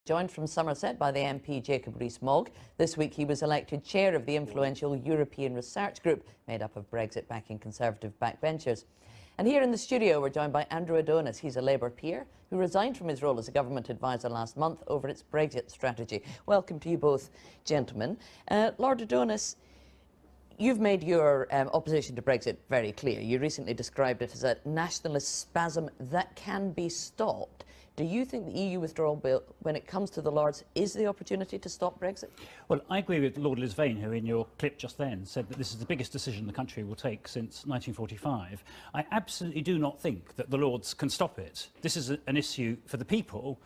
joined from Somerset by the MP Jacob Rees-Mogg. This week he was elected chair of the influential European Research Group, made up of Brexit-backing Conservative backbenchers. And here in the studio we're joined by Lord Adonis. He's a Labour peer who resigned from his role as a government advisor last month over its Brexit strategy. Welcome to you both, gentlemen. Lord Adonis, you've made your opposition to Brexit very clear. You recently described it as a nationalist spasm that can be stopped. Do you think the EU withdrawal bill, when it comes to the Lords, is the opportunity to stop Brexit? Well, I agree with Lord Lisvane, who in your clip just then said that this is the biggest decision the country will take since 1945. I absolutely do not think that the Lords can stop it. This is an issue for the people.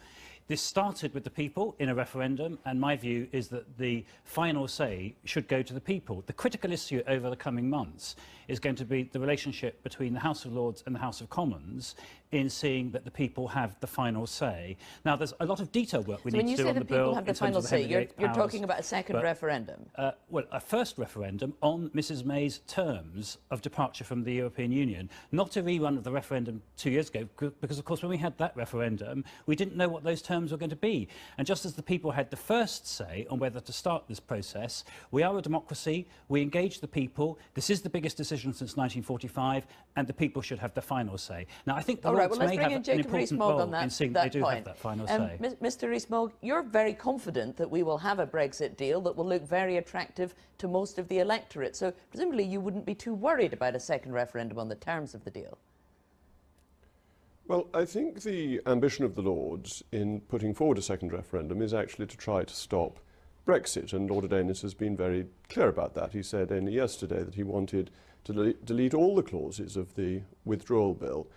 This started with the people in a referendum, and my view is that the final say should go to the people. The critical issue over the coming months is going to be the relationship between the House of Lords and the House of Commons in seeing that the people have the final say. Now, there's a lot of detail work we need to do on the bill. When you say the people have the final say, you're talking about a second referendum? Well, a first referendum on Mrs May's terms of departure from the European Union, not a rerun of the referendum 2 years ago, because, of course, when we had that referendum, we didn't know what those terms were going to be. And just as the people had the first say on whether to start this process, we are a democracy, we engage the people, this is the biggest decision since 1945, and the people should have the final say. Now, I think the Lords may have an important role in seeing that they do have that final say. Mr Rees-Mogg, you're very confident that we will have a Brexit deal that will look very attractive to most of the electorate, so presumably you wouldn't be too worried about a second referendum on the terms of the deal. Well, I think the ambition of the Lords in putting forward a second referendum is actually to try to stop Brexit, and Lord Adonis has been very clear about that. He said only yesterday that he wanted to delete all the clauses of the withdrawal bill.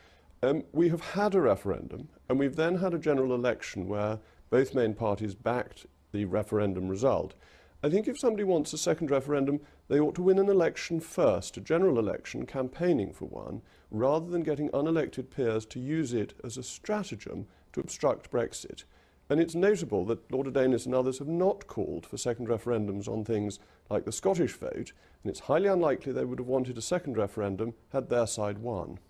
We have had a referendum, and we've then had a general election where both main parties backed the referendum result. I think if somebody wants a second referendum, they ought to win an election first, a general election, campaigning for one, rather than getting unelected peers to use it as a stratagem to obstruct Brexit. And it's notable that Lord Adonis and others have not called for second referendums on things like the Scottish vote, and it's highly unlikely they would have wanted a second referendum had their side won.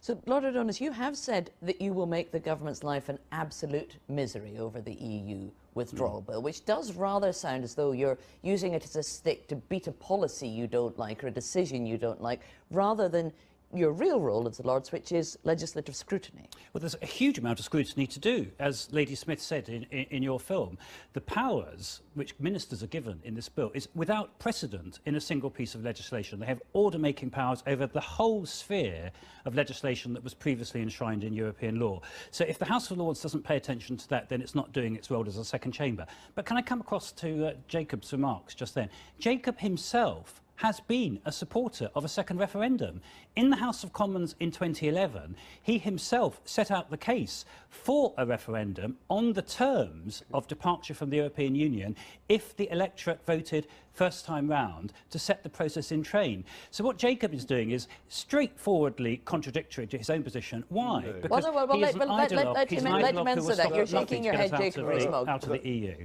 So, Lord Adonis, you have said that you will make the government's life an absolute misery over the EU withdrawal bill, which does rather sound as though you're using it as a stick to beat a policy you don't like or a decision you don't like, rather than your real role as the Lords, which is legislative scrutiny. Well, there's a huge amount of scrutiny to do, as Lady Smith said in your film. The powers which ministers are given in this bill is without precedent in a single piece of legislation. They have order-making powers over the whole sphere of legislation that was previously enshrined in European law. So if the House of Lords doesn't pay attention to that, then it's not doing its role as a second chamber. But can I come across to Jacob's remarks just then? Jacob himself has been a supporter of a second referendum. In the House of Commons in 2011, he himself set out the case for a referendum on the terms of departure from the European Union if the electorate voted first time round to set the process in train. So what Jacob is doing is straightforwardly contradictory to his own position. Why? No. Because he is an ideologue. He's an ideologue who will stop at nothing to get us out of the EU.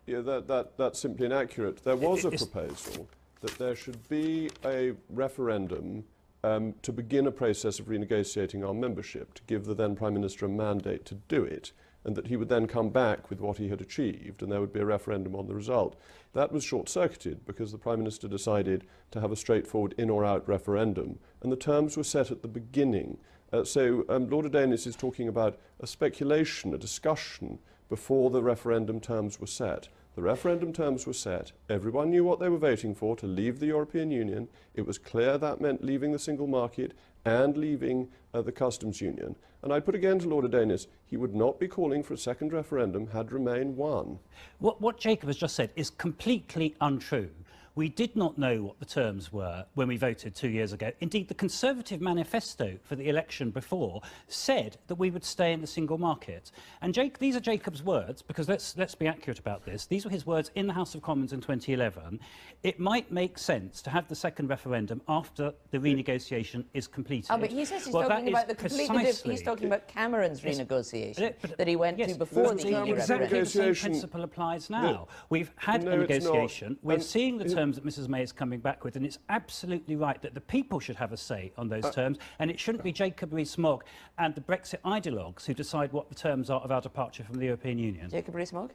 Yeah, that's simply inaccurate. There was a proposal that there should be a referendum to begin a process of renegotiating our membership, to give the then Prime Minister a mandate to do it, and that he would then come back with what he had achieved, and there would be a referendum on the result. That was short-circuited because the Prime Minister decided to have a straightforward in or out referendum, and the terms were set at the beginning. So Lord Adonis is talking about a speculation, a discussion, before the referendum terms were set. The referendum terms were set. Everyone knew what they were voting for, to leave the European Union. It was clear that meant leaving the single market and leaving the customs union. And I put again to Lord Adonis, he would not be calling for a second referendum had Remain won. What Jacob has just said is completely untrue. We did not know what the terms were when we voted 2 years ago. Indeed, the Conservative manifesto for the election before said that we would stay in the single market. And these are Jacob's words, because let's be accurate about this. These were his words in the House of Commons in 2011. It might make sense to have the second referendum after the renegotiation is completed. Oh, but he says he's talking about the completely he's talking about Cameron's renegotiation that he went to before the EU referendum. Exactly the same principle applies now. We've had a negotiation. We're seeing the terms terms that Mrs May is coming back with, and it's absolutely right that the people should have a say on those terms, and it shouldn't be Jacob Rees-Mogg and the Brexit ideologues who decide what the terms are of our departure from the European Union. Jacob Rees-Mogg?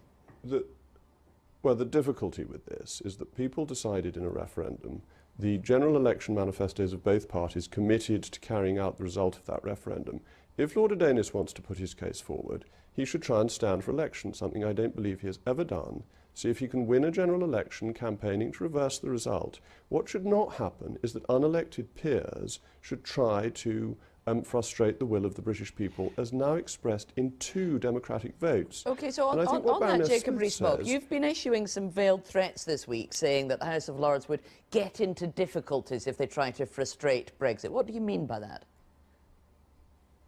Well, the difficulty with this is that people decided in a referendum. The general election manifestos of both parties committed to carrying out the result of that referendum. If Lord Adonis wants to put his case forward, he should try and stand for election, something I don't believe he has ever done. See if he can win a general election campaigning to reverse the result. What should not happen is that unelected peers should try to frustrate the will of the British people as now expressed in 2 democratic votes. OK, so on that, Jacob Rees-Mogg, you've been issuing some veiled threats this week saying that the House of Lords would get into difficulties if they try to frustrate Brexit. What do you mean by that?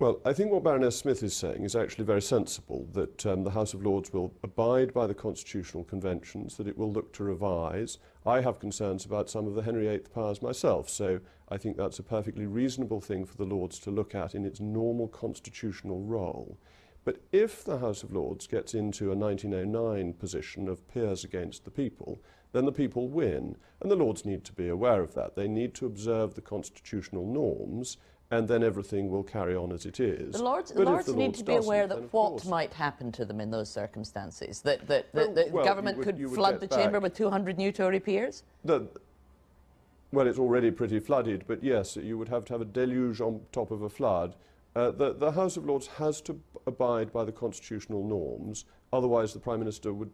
Well, I think what Baroness Smith is saying is actually very sensible, that the House of Lords will abide by the constitutional conventions, that it will look to revise. I have concerns about some of the Henry VIII powers myself, so I think that's a perfectly reasonable thing for the Lords to look at in its normal constitutional role. But if the House of Lords gets into a 1909 position of peers against the people, then the people win, and the Lords need to be aware of that. They need to observe the constitutional norms, and then everything will carry on as it is. The Lords need to be aware that what might happen to them in those circumstances, that the government could flood the chamber with 200 new Tory peers? Well, it's already pretty flooded, but yes, you would have to have a deluge on top of a flood. The House of Lords has to abide by the constitutional norms, otherwise the Prime Minister would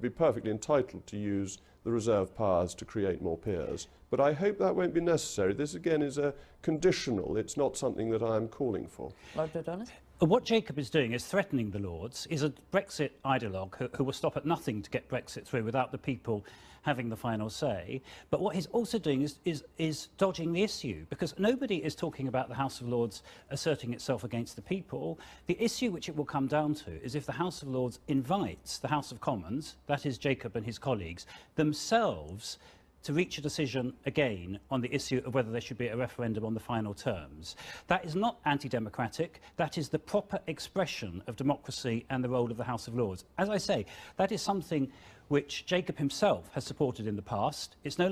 be perfectly entitled to use the reserve powers to create more peers. But I hope that won't be necessary. This, again, is a conditional. It's not something that I am calling for. Lord Adonis? What Jacob is doing is threatening the Lords. He's a Brexit ideologue who will stop at nothing to get Brexit through without the people having the final say. But what he's also doing is dodging the issue, because nobody is talking about the House of Lords asserting itself against the people. The issue which it will come down to is if the House of Lords invites the House of Commons, that is Jacob and his colleagues, themselves to reach a decision again on the issue of whether there should be a referendum on the final terms. That is not anti-democratic. That is the proper expression of democracy and the role of the House of Lords. As I say, that is something which Jacob himself has supported in the past. It's no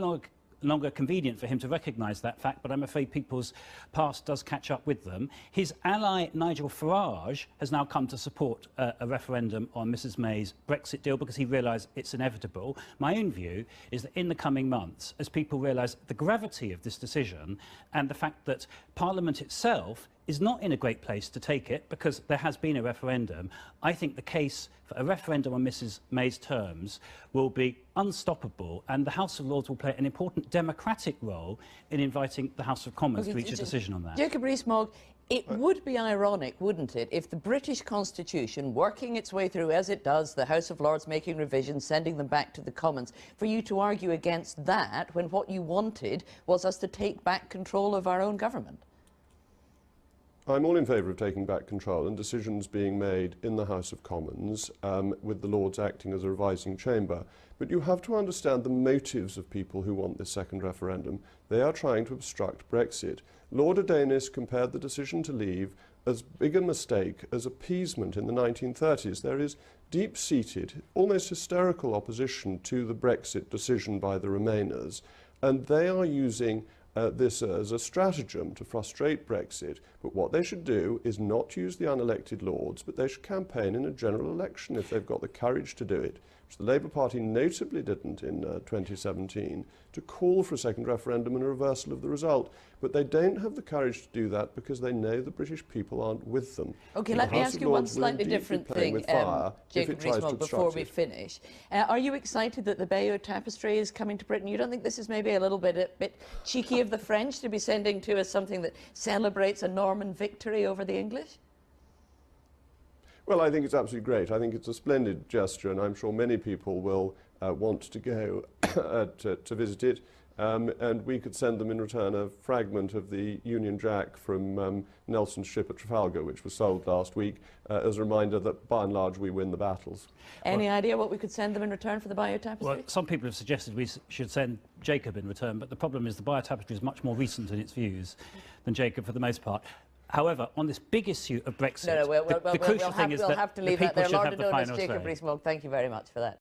longer convenient for him to recognise that fact, but I'm afraid people's past does catch up with them. His ally Nigel Farage has now come to support a referendum on Mrs May's Brexit deal because he realised it's inevitable. My own view is that in the coming months, as people realise the gravity of this decision and the fact that Parliament itself is not in a great place to take it because there has been a referendum, I think the case for a referendum on Mrs May's terms will be unstoppable, and the House of Lords will play an important democratic role in inviting the House of Commons to reach a decision on that. Jacob Rees-Mogg, it would be ironic, wouldn't it, if the British Constitution, working its way through as it does, the House of Lords making revisions, sending them back to the Commons, for you to argue against that when what you wanted was us to take back control of our own government? I'm all in favour of taking back control and decisions being made in the House of Commons with the Lords acting as a revising chamber. But you have to understand the motives of people who want this second referendum. They are trying to obstruct Brexit. Lord Adonis compared the decision to leave as big a mistake as appeasement in the 1930s. There is deep-seated, almost hysterical opposition to the Brexit decision by the Remainers, and they are using this as a stratagem to frustrate Brexit. But what they should do is not use the unelected Lords, but they should campaign in a general election if they've got the courage to do it, which the Labour Party notably didn't in 2017, to call for a second referendum and a reversal of the result. But they don't have the courage to do that because they know the British people aren't with them. OK, let me ask you one slightly different thing, Jacob Rees-Mogg, before we finish. Are you excited that the Bayeux Tapestry is coming to Britain? You don't think this is maybe a bit cheeky of the French to be sending to us something that celebrates a Norman victory over the English? Well, I think it's absolutely great. I think it's a splendid gesture, and I'm sure many people will want to go to visit it. And we could send them in return a fragment of the Union Jack from Nelson's ship at Trafalgar, which was sold last week, as a reminder that, by and large, we win the battles. Any idea what we could send them in return for the Bayeux Tapestry? Well, some people have suggested we should send Jacob in return, but the problem is the Bayeux Tapestry is much more recent in its views than Jacob for the most part. However, on this big issue of Brexit, the crucial thing is that the people should have the final say. Lord Adonis, Jacob Rees-Mogg, thank you very much for that.